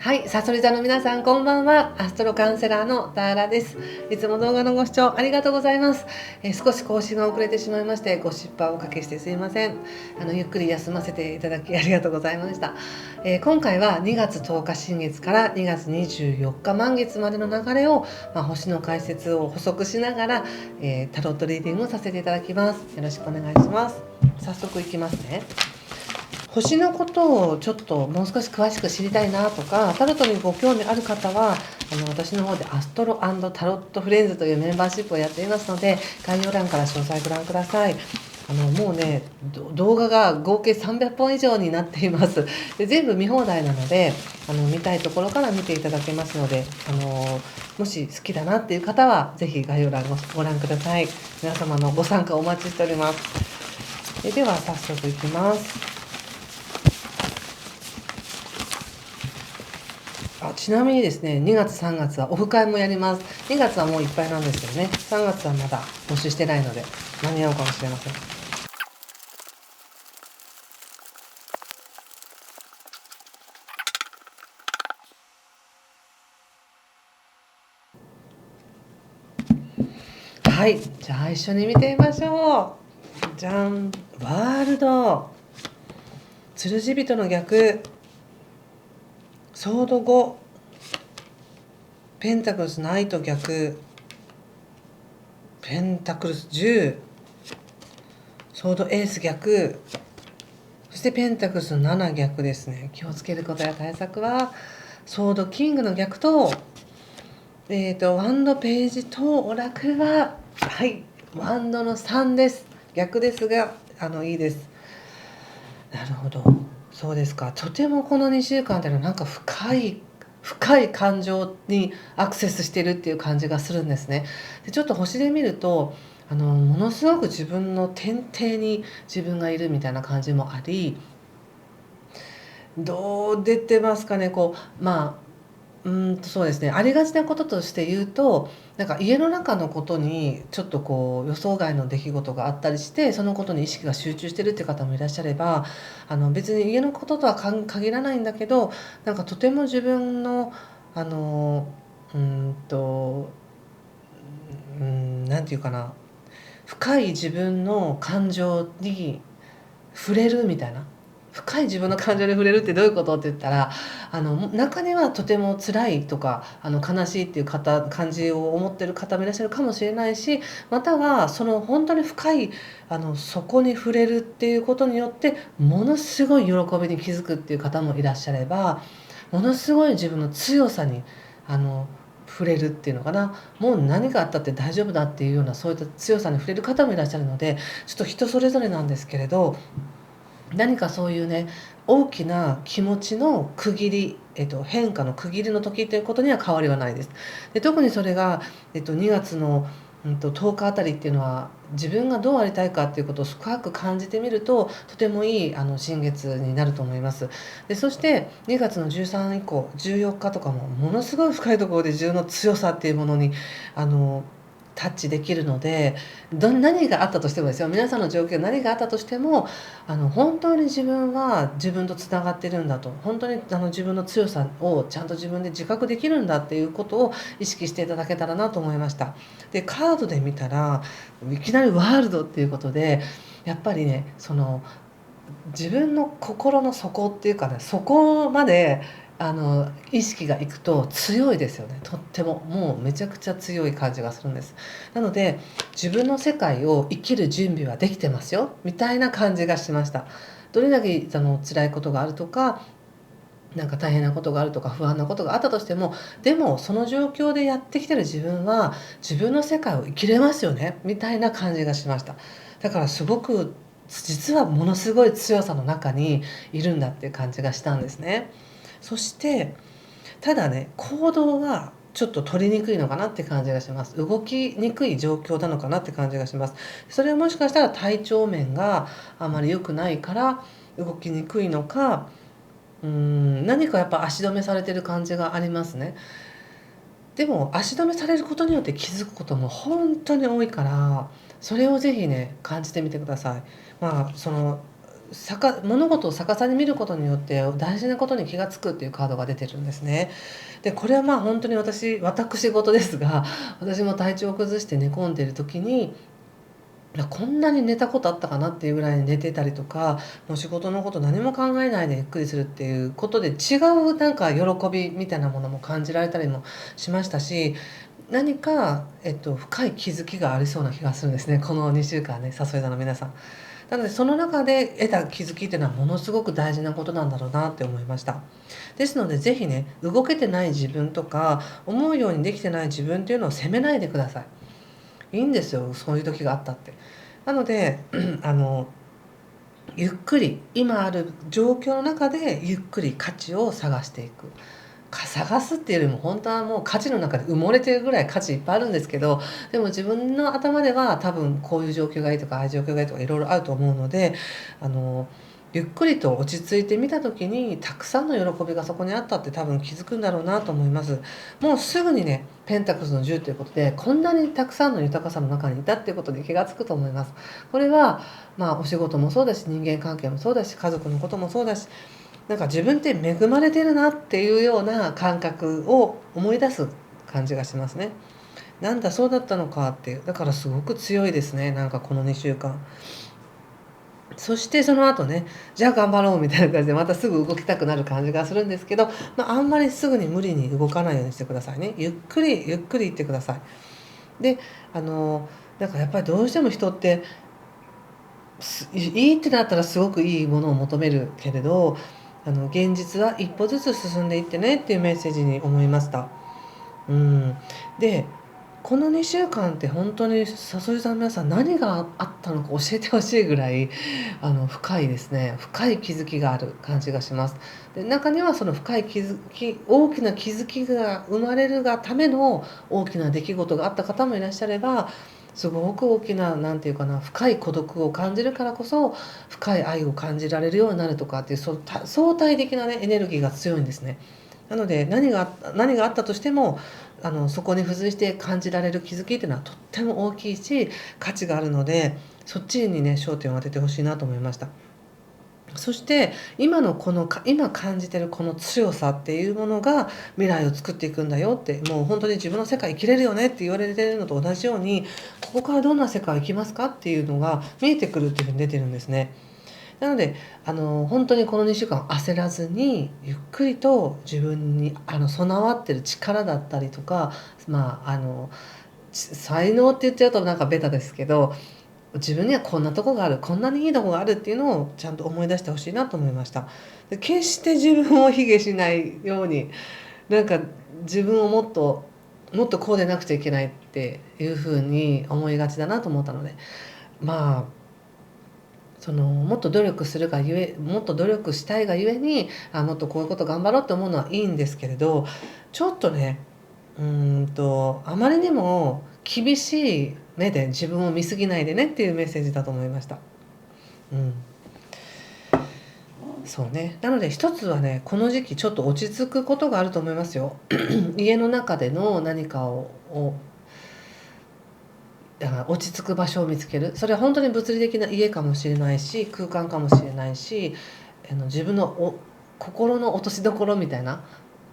はい、サソリ座の皆さんこんばんは。アストロカウンセラーのターラです。いつも動画のご視聴ありがとうございます。少し更新が遅れてしまいましてご心配をおかけしてすいません。ゆっくり休ませていただきありがとうございました。今回は2月10日新月から2月24日満月までの流れを、星の解説を補足しながら、タロットリーディングをさせていただきます。よろしくお願いします。早速いきますね。星のことをちょっともう少し詳しく知りたいなとか、タロットにご興味ある方は私の方でアストロ&タロットフレンズというメンバーシップをやっていますので、概要欄から詳細ご覧ください。もうね動画が合計300本以上になっています。で全部見放題なので見たいところから見ていただけますので、もし好きだなっていう方はぜひ概要欄をご覧ください。皆様のご参加お待ちしております。では早速いきます。ちなみにですね、2月3月はオフ会もやります。2月はもういっぱいなんですけどね、3月はまだ募集してないので間に合うかもしれません。はい、じゃあ一緒に見てみましょう。じゃん、ワールド、つるじ人の逆、ソード5、ペンタクルスナイト逆、ペンタクルス10、ソードエース逆、そしてペンタクルスの7逆ですね。気をつけることや対策はソードキングの逆と、ワンドページとオラクルはワンドの3です。逆ですがいいです。なるほど、そうですか。とてもこの2週間っていうのはなんか深い感情にアクセスしてるっていう感じがするんですね。でちょっと星で見るとものすごく自分の天底に自分がいるみたいな感じもあり、どう出てますかね。そうですね、ありがちなこととして言うと、なんか家の中のことにちょっと予想外の出来事があったりして、そのことに意識が集中してるっていう方もいらっしゃれば、別に家のこととは限らないんだけど、なんかとても自分のあのなんていうかな、深い自分の感情に触れるみたいな。深い自分の感情に触れるってどういうことって言ったら、中にはとても辛いとか悲しいっていう感じを思ってる方もいらっしゃるかもしれないし、またはその本当に深いそこに触れるっていうことによってものすごい喜びに気づくっていう方もいらっしゃれば、ものすごい自分の強さに触れるっていうのかな、もう何があったって大丈夫だっていうような、そういった強さに触れる方もいらっしゃるので、ちょっと人それぞれなんですけれど、何かそういうね、大きな気持ちの区切り、変化の区切りの時ということには変わりはないです。で特にそれが、2月の、10日あたりっていうのは、自分がどうありたいかっていうことを深く感じてみると、とてもいい新月になると思います。でそして2月の13以降14日とかもものすごい深いところで自分の強さっていうものにタッチできるので、何があったとしてもですよ、皆さんの状況何があったとしても本当に自分は自分とつながってるんだと、本当に自分の強さをちゃんと自分で自覚できるんだっていうことを意識していただけたらなと思いました。でカードで見たらいきなりワールドっていうことで、やっぱりね、自分の心の底っていうかね、そこまで意識がいくと強いですよね。とってももうめちゃくちゃ強い感じがするんです。なので自分の世界を生きる準備はできてますよみたいな感じがしました。どれだけ辛いことがあるとか、なんか大変なことがあるとか不安なことがあったとしても、でもその状況でやってきてる自分は自分の世界を生きれますよねみたいな感じがしました。だからすごく実はものすごい強さの中にいるんだっていう感じがしたんですね。そしてただね、行動はちょっと取りにくいのかなって感じがします。動きにくい状況なのかなって感じがします。それはもしかしたら体調面があまり良くないから動きにくいのか、何かやっぱ足止めされてる感じがありますね。でも足止めされることによって気づくことも本当に多いから、それをぜひね感じてみてください。物事を逆さに見ることによって大事なことに気がつくっていうカードが出てるんですね。で、これはまあ本当に私事ですが、私も体調を崩して寝込んでる時に、こんなに寝たことあったかなっていうぐらい寝てたりとか、もう仕事のこと何も考えないでゆっくりするっていうことで、違うなんか喜びみたいなものも感じられたりもしましたし、何か、深い気づきがありそうな気がするんですね、この2週間ね、さそり座の皆さん。なのでその中で得た気づきっていうのはものすごく大事なことなんだろうなって思いました。ですので是非ね、動けてない自分とか、思うようにできてない自分っていうのを責めないでください。いいんですよ、そういう時があったって。なのでゆっくり今ある状況の中でゆっくり価値を探していく。探すっていうよりも本当はもう価値の中で埋もれてるぐらい価値いっぱいあるんですけど、でも自分の頭では多分こういう状況がいいとかああいう状況がいいとかいろいろあると思うので、あのゆっくりと落ち着いてみた時にたくさんの喜びがそこにあったって多分気づくんだろうなと思います。もうすぐにね、ペンタクルズの10ということでこんなにたくさんの豊かさの中にいたっていうことに気がつくと思います。これはまあお仕事もそうだし、人間関係もそうだし、家族のこともそうだし、なんか自分って恵まれてるなっていうような感覚を思い出す感じがしますね。なんだそうだったのかっていう。だからすごく強いですね、なんかこの2週間。そしてその後ね、じゃあ頑張ろうみたいな感じでまたすぐ動きたくなる感じがするんですけど、あんまりすぐに無理に動かないようにしてくださいね。ゆっくりゆっくり行ってください。で、なんかやっぱりどうしても人っていいってなったらすごくいいものを求めるけれど、現実は一歩ずつ進んでいってねっていうメッセージに思いました。うん。で、この2週間って本当にさそり座の皆さん何があったのか教えてほしいぐらい、深いですね。深い気づきがある感じがします。で、中にはその深い気づき大きな気づきが生まれるがための大きな出来事があった方もいらっしゃれば、すごく大きな、なんていうかな、深い孤独を感じるからこそ、深い愛を感じられるようになるとかっていう、相対的なね、エネルギーが強いんですね。なので、何があったとしても、そこに付随して感じられる気づきっていうのはとっても大きいし、価値があるので、そっちにね、焦点を当ててほしいなと思いました。そして今感じてるこの強さっていうものが未来を作っていくんだよって、もう本当に自分の世界生きれるよねって言われてるのと同じように、ここからどんな世界を生きますかっていうのが見えてくるっていうふうに出てるんですね。なので本当にこの2週間焦らずにゆっくりと自分に備わってる力だったりとか、才能って言っちゃうとなんかベタですけど、自分にはこんなとこがある、こんなにいいとこがあるっていうのをちゃんと思い出してほしいなと思いました。で、決して自分を卑下しないように、なんか自分をもっとこうでなくちゃいけないっていうふうに思いがちだなと思ったので、まあもっと努力するがゆえもっと努力したいがゆえに、もっとこういうこと頑張ろうって思うのはいいんですけれど、ちょっとね、あまりにも厳しい目で自分を見過ぎないでねっていうメッセージだと思いました。うん。そうね。なので一つはね、この時期ちょっと落ち着くことがあると思いますよ。家の中での何か落ち着く場所を見つける。それは本当に物理的な家かもしれないし、空間かもしれないし、自分の心の落としどころみたいな、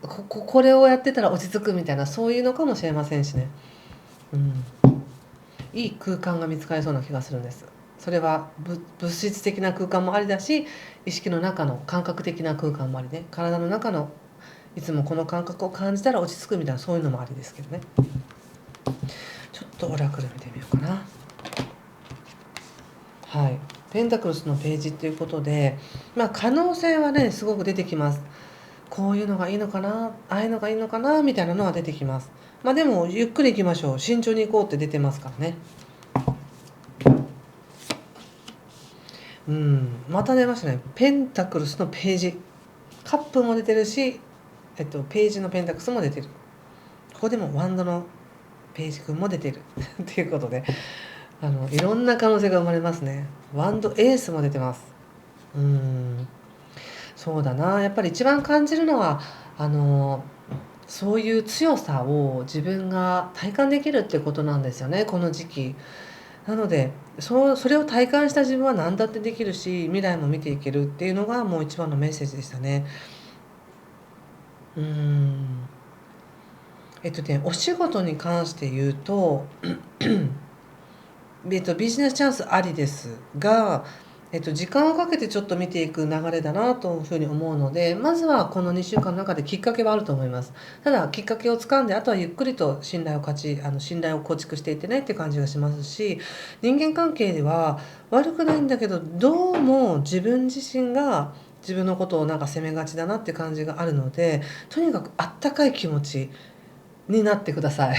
これをやってたら落ち着くみたいな、そういうのかもしれませんしね。うん。いい空間が見つかりそうな気がするんです。それは物質的な空間もありだし、意識の中の感覚的な空間もありね、体の中のいつもこの感覚を感じたら落ち着くみたいな、そういうのもありですけどね。ちょっとオラクル見てみようかな。はい、ペンタクルスのページということで、可能性はねすごく出てきます。こういうのがいいのかな、ああいうのがいいのかなみたいなのは出てきます。でもゆっくり行きましょう、慎重に行こうって出てますからね。また出ましたね、ペンタクルスのページ。カップも出てるし、ページのペンタクルスも出てる。ここでもワンドのページ君も出てるっていうことで、いろんな可能性が生まれますね。ワンドエースも出てます。そうだな、やっぱり一番感じるのはそういう強さを自分が体感できるってことなんですよね、この時期。なのでそれを体感した自分は何だってできるし、未来も見ていけるっていうのがもう一番のメッセージでしたね。うーん。お仕事に関して言うと、ビジネスチャンスありですが、時間をかけてちょっと見ていく流れだなというふうに思うので、まずはこの2週間の中できっかけはあると思います。ただきっかけをつかんで、あとはゆっくりと信頼を構築していってねっていう感じがしますし、人間関係では悪くないんだけど、どうも自分自身が自分のことをなんか責めがちだなっていう感じがあるので、とにかくあったかい気持ちになってください。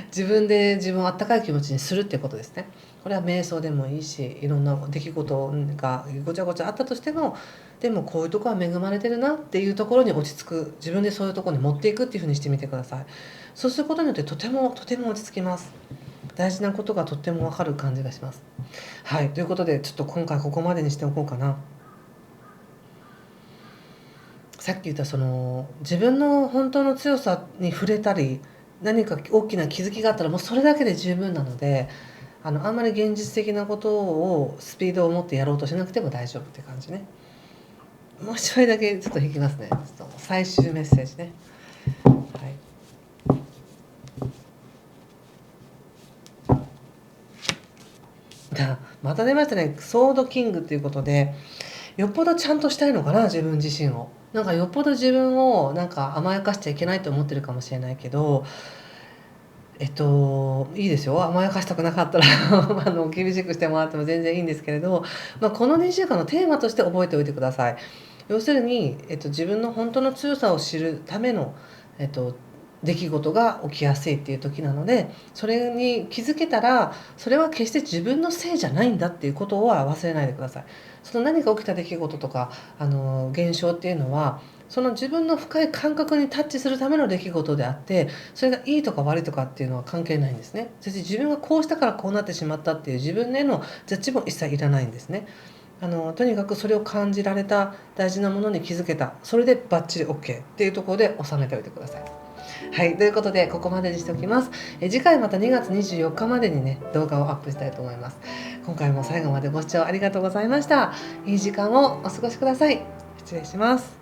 自分で自分をあったかい気持ちにするってことですね。これは瞑想でもいいし、いろんな出来事がごちゃごちゃあったとしても、でもこういうとこは恵まれてるなっていうところに落ち着く、自分でそういうところに持っていくっていうふうにしてみてください。そうすることによってとてもとても落ち着きます。大事なことがとってもわかる感じがします。はい、ということでちょっと今回ここまでにしておこうかな。さっき言ったその自分の本当の強さに触れたり、何か大きな気づきがあったらもうそれだけで十分なので、あんまり現実的なことをスピードを持ってやろうとしなくても大丈夫って感じね。もう一枚だけちょっと引きますね。ちょっと最終メッセージね。はい。また出ましたね。ソードキングっていうことで、よっぽどちゃんとしたいのかな、自分自身を。なんかよっぽど自分をなんか甘やかしちゃいけないと思ってるかもしれないけど、いいですよ。甘やかしたくなかったら厳しくしてもらっても全然いいんですけれど、この2週間のテーマとして覚えておいてください。要するに、自分の本当の強さを知るための、出来事が起きやすいっていう時なので、それに気づけたら、それは決して自分のせいじゃないんだっていうことは忘れないでください。その何か起きた出来事とか、現象っていうのは、その自分の深い感覚にタッチするための出来事であって、それがいいとか悪いとかっていうのは関係ないんですね。そして自分がこうしたからこうなってしまったっていう自分へのジャッジも一切いらないんですね。とにかくそれを感じられた、大事なものに気づけた、それでバッチリ OK っていうところで収めておいてください。はい、ということでここまでにしておきます。次回また2月24日までにね、動画をアップしたいと思います。今回も最後までご視聴ありがとうございました。いい時間をお過ごしください。失礼します。